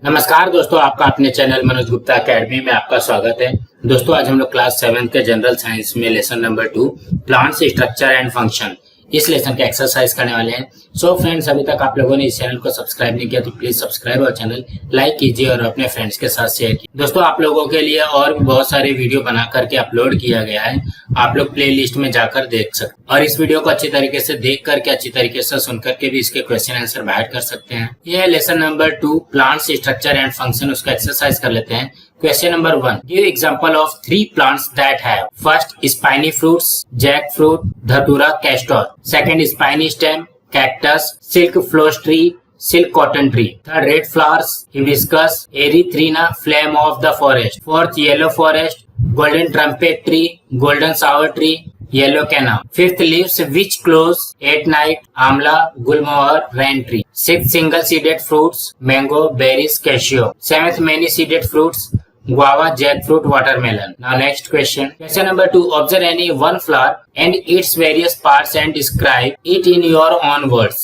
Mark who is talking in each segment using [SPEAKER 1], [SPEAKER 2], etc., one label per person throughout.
[SPEAKER 1] नमस्कार दोस्तों, आपका अपने चैनल मनोज गुप्ता अकेडमी में आपका स्वागत है। दोस्तों आज हम लोग क्लास 7 के जनरल साइंस में lesson number 2 plants structure and function इस लेसन का एक्सरसाइज करने वाले हैं। सो फ्रेंड्स, अभी तक आप लोगों ने इस चैनल को सब्सक्राइब नहीं किया तो प्लीज सब्सक्राइब और चैनल लाइक कीजिए और अपने फ्रेंड्स के साथ शेयर कीजिए। दोस्तों आप लोगों के लिए और भी बहुत सारे वीडियो बना करके अपलोड किया गया है, आप लोग प्ले लिस्ट में जाकर देख सकते हैं और इस वीडियो को अच्छी तरीके से देख करके अच्छी तरीके से सुन करके भी इसके क्वेश्चन आंसर बाहर कर सकते हैं। यह है lesson number 2 plants structure and function, उसका एक्सरसाइज कर लेते हैं। Question number 1. Give example of 3 plants that have first spiny fruits, jackfruit, dhatura, castor. Second spiny stem, cactus, silk floss tree, silk cotton tree. Third red flowers, hibiscus, erythrina, flame of the forest. Fourth yellow forest, golden trumpet tree, golden sour tree, yellow canna. Fifth leaves which close at night, amla, gulmohar, rain tree. Sixth single seeded fruits, mango, berries, cashew. Seventh many seeded fruits, guava, jackfruit, watermelon. Now next question. Question number 2. Observe any one flower and its various parts and describe it in your own words.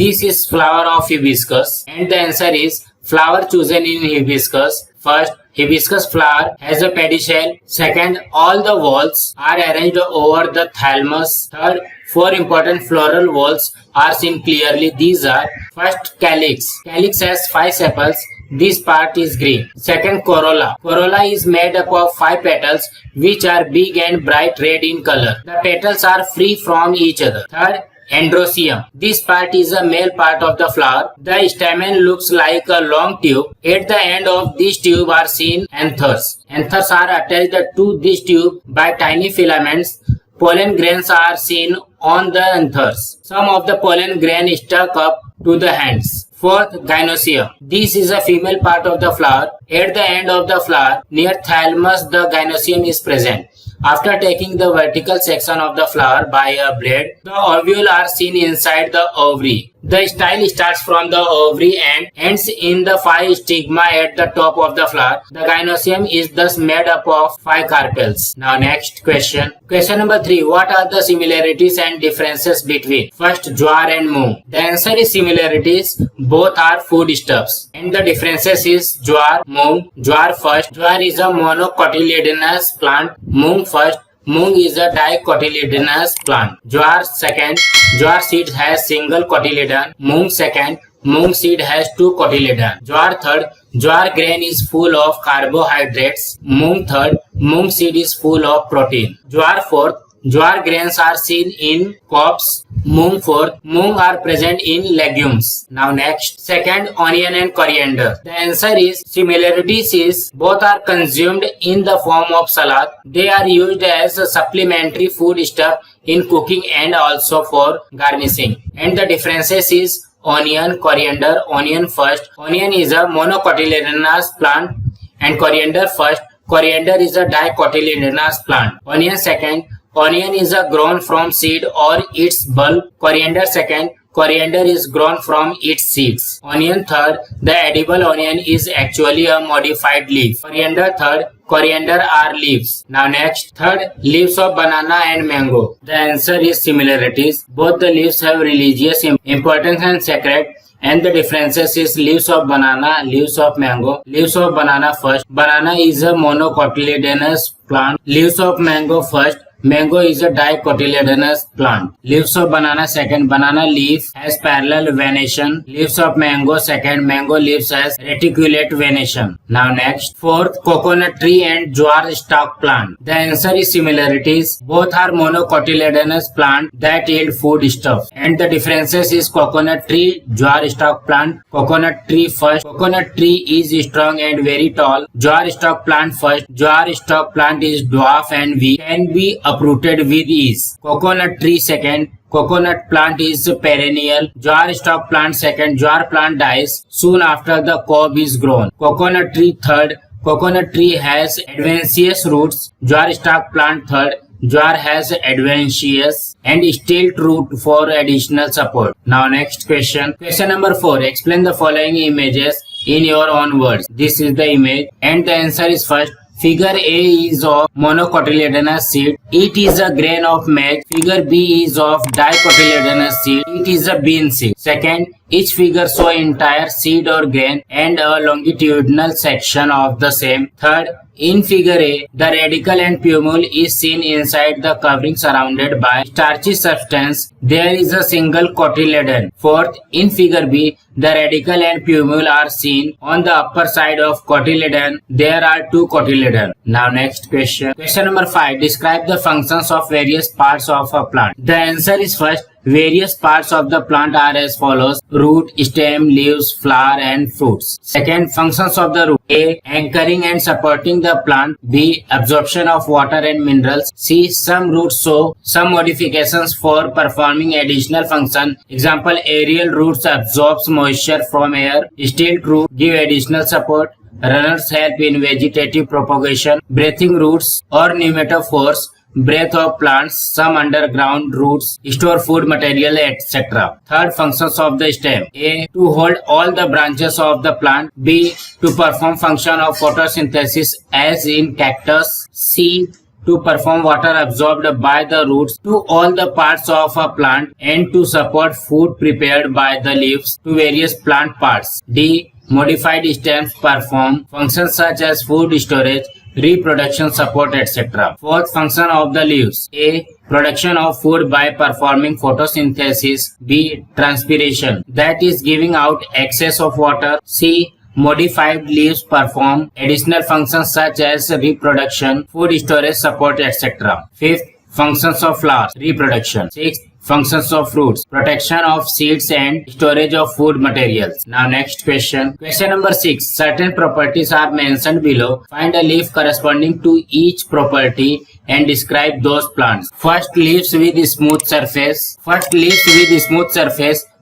[SPEAKER 1] This is flower of hibiscus and the answer is flower chosen in hibiscus. First, hibiscus flower has a pedicel. Second, all the whorls are arranged over the thalamus. Third, 4 important floral whorls are seen clearly. These are: first, calyx. Calyx has 5 sepals. This part is green. Second, corolla. Corolla is made up of 5 petals which are big and bright red in color. The petals are free from each other. Third, androecium. This part is a male part of the flower. The stamen looks like a long tube. At the end of this tube are seen anthers. Anthers are attached to this tube by tiny filaments. Pollen grains are seen on the anthers. Some of the pollen grain stuck up to the hands. Fourth, gynoecium. This is a female part of the flower. At the end of the flower, near thalamus, the gynoecium is present. After taking the vertical section of the flower by a blade, the ovule are seen inside the ovary. The style starts from the ovary and ends in the 5 stigma at the top of the flower. The gynoecium is thus made up of 5 carpels. Now next question. Question number 3. What are the similarities and differences between first jowar and moong? The answer is similarities. Both are foodstuffs. And the differences is jowar, moong. Jowar first. Jowar is a monocotyledonous plant. Moong first. Moong is a dicotyledonous plant. Jowar second. Jowar seed has single cotyledon. Moong second. Moong seed has 2 cotyledon. Jowar third. Jowar grain is full of carbohydrates. Moong third. Moong seed is full of protein. Jowar fourth. Jowar grains are seen in cobs. Moong fourth. Moong are present in legumes. Now next. Second, onion and coriander. The answer is similarities is both are consumed in the form of salad. They are used as a supplementary food stuff in cooking and also for garnishing. And the differences is onion, coriander. Onion first. Onion is a monocotyledonous plant and coriander first. Coriander is a dicotyledonous plant. Onion second. Onion is a grown from seed or its bulb. Coriander second. Coriander is grown from its seeds. Onion third. The edible onion is actually a modified leaf. Coriander third. Coriander are leaves. Now next. Third, leaves of banana and mango. The answer is similarities. Both the leaves have religious importance and sacred. And the differences is leaves of banana, leaves of mango. Leaves of banana first. Banana is a monocotyledonous plant. Leaves of mango first. Mango is a dicotyledonous plant. Leaves of banana second. Banana leaf has parallel venation. Leaves of mango second. Mango leaves has reticulate venation. Now next. Fourth, coconut tree and jowar stalk plant. The answer is similarities. Both are monocotyledonous plant that yield food stuff. And the differences is coconut tree, jowar stalk plant. Coconut tree first. Coconut tree is strong and very tall. Jowar stalk plant first. Jowar stalk plant is dwarf and weak. Can be uprooted with ease. Coconut tree second. Coconut plant is perennial. Jowar stalk plant second. Jowar plant dies soon after the cob is grown. Coconut tree third. Coconut tree has adventitious roots. Jowar stalk plant third. Jowar has adventitious and stilt root for additional support. Now next question. Question number 4. Explain the following images in your own words. This is the image and the answer is first. Figure A is of monocotyledonous seed. It is a grain of maize. Figure B is of dicotyledonous seed. It is a bean seed. Second, each figure show entire seed or grain and a longitudinal section of the same. Third, in figure A, the radicle and plumule is seen inside the covering surrounded by starchy substance. There is a single cotyledon. Fourth, in figure B, the radicle and plumule are seen on the upper side of cotyledon. There are two cotyledons. Now next question. Question number 5. Describe the functions of various parts of a plant. The answer is first. Various parts of the plant are as follows: root, stem, leaves, flower and fruits. Second, functions of the root: A. Anchoring and supporting the plant. B. Absorption of water and minerals. C. Some roots show some modifications for performing additional function. Example, aerial roots absorbs moisture from air. Stilt roots give additional support. Runners help in vegetative propagation. Breathing roots or pneumatophores breath of plants. Some underground roots store food material, etc. Third, functions of the stem: A. To hold all the branches of the plant. B. To perform function of photosynthesis as in cactus. C. To perform water absorbed by the roots to all the parts of a plant and to support food prepared by the leaves to various plant parts. D. Modified stems perform functions such as food storage, reproduction support, etc. Fourth, function of the leaves: A. Production of food by performing photosynthesis. B. Transpiration, that is giving out excess of water. C. Modified leaves perform additional functions such as reproduction, food storage, support, etc. Fifth, functions of flowers: reproduction. Sixth, functions of fruits: protection of seeds and storage of food materials. Now next question. Question number 6. Certain properties are mentioned below. Find a leaf corresponding to each property and describe those plants. First, leaves with smooth surface.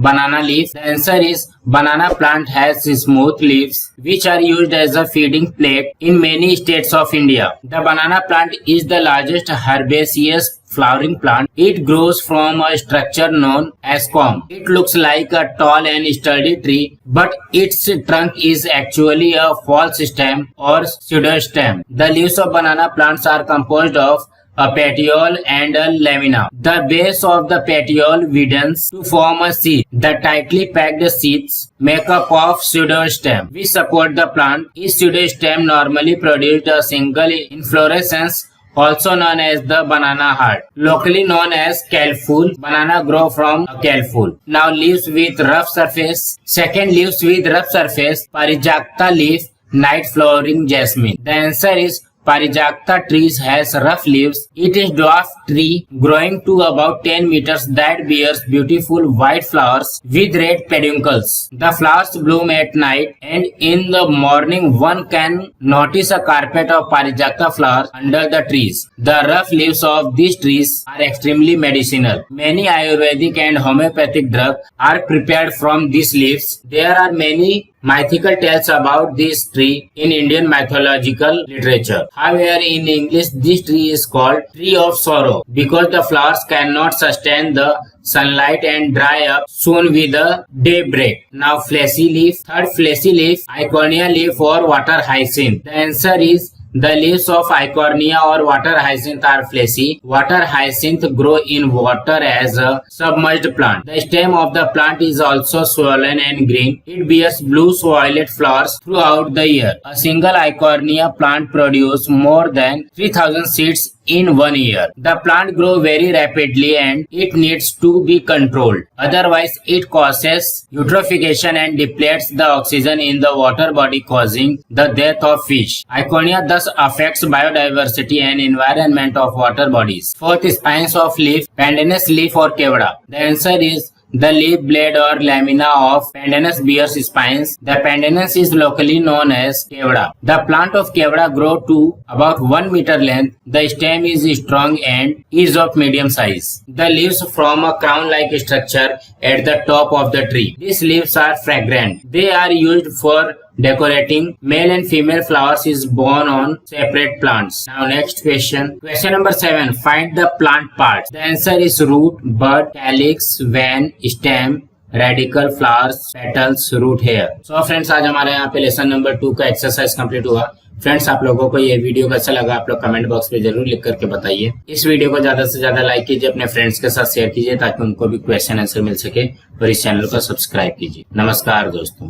[SPEAKER 1] Banana leaf. The answer is banana plant has smooth leaves which are used as a feeding plate in many states of India. The banana plant is the largest herbaceous flowering plant. It grows from a structure known as comb. It looks like a tall and sturdy tree, but its trunk is actually a false stem or pseudostem. The leaves of banana plants are composed of a petiole and a lamina. The base of the petiole widens to form a sheath. The tightly packed sheaths make up of pseudostem which support the plant. Each pseudostem normally produced a single inflorescence, also known as the banana heart, locally known as calful. Banana grow from a calful. Now leaves with rough surface. Second, leaves with rough surface: Parijakta leaf, night flowering jasmine. The answer is Parijakta trees has rough leaves. It is dwarf tree growing to about 10 meters that bears beautiful white flowers with red peduncles. The flowers bloom at night and in the morning one can notice a carpet of Parijakta flowers under the trees. The rough leaves of these trees are extremely medicinal. Many Ayurvedic and homeopathic drugs are prepared from these leaves. There are many mythical tales about this tree in Indian mythological literature. However, in English, this tree is called tree of sorrow because the flowers cannot sustain the sunlight and dry up soon with the daybreak. Now, fleshy leaf. Third, fleshy leaf: Eichhornia leaf or water hyacinth. The answer is the leaves of Eichhornia or water hyacinth are fleshy. Water hyacinth grow in water as a submerged plant. The stem of the plant is also swollen and green. It bears bluish-violet flowers throughout the year. A single Eichhornia plant produces more than 3,000 seeds in 1 year. The plant grows very rapidly and it needs to be controlled. Otherwise, it causes eutrophication and depletes the oxygen in the water body, causing the death of fish. Eichhornia thus affects biodiversity and environment of water bodies. Fourth, spines of leaf: Pandanus leaf or Kevada. The answer is the leaf blade or lamina of Pandanus bears spines. The Pandanus is locally known as Kevada. The plant of Kevada grows to about 1 meter length. The stem is strong and is of medium size. The leaves form a crown-like structure at the top of the tree. These leaves are fragrant. They are used for decorating. Male and female flowers is born on separate plants. Now next question. Question number 7. Find the plant parts. The answer is root, bud, calyx, vein, stem, radical, flowers, petals, root, hair. So friends, आज हमारे यहाँ पे lesson number 2 का exercise complete हुआ. Friends, आप लोगों को ये वीडियो कैसा लगा आप लोग कमेंट बॉक्स में जरूर लिख करके बताइए। इस वीडियो को ज्यादा से ज्यादा लाइक कीजिए, अपने फ्रेंड्स के साथ शेयर कीजिए ताकि उनको भी क्वेश्चन आंसर मिल सके, और इस चैनल को सब्सक्राइब कीजिए। नमस्कार दोस्तों।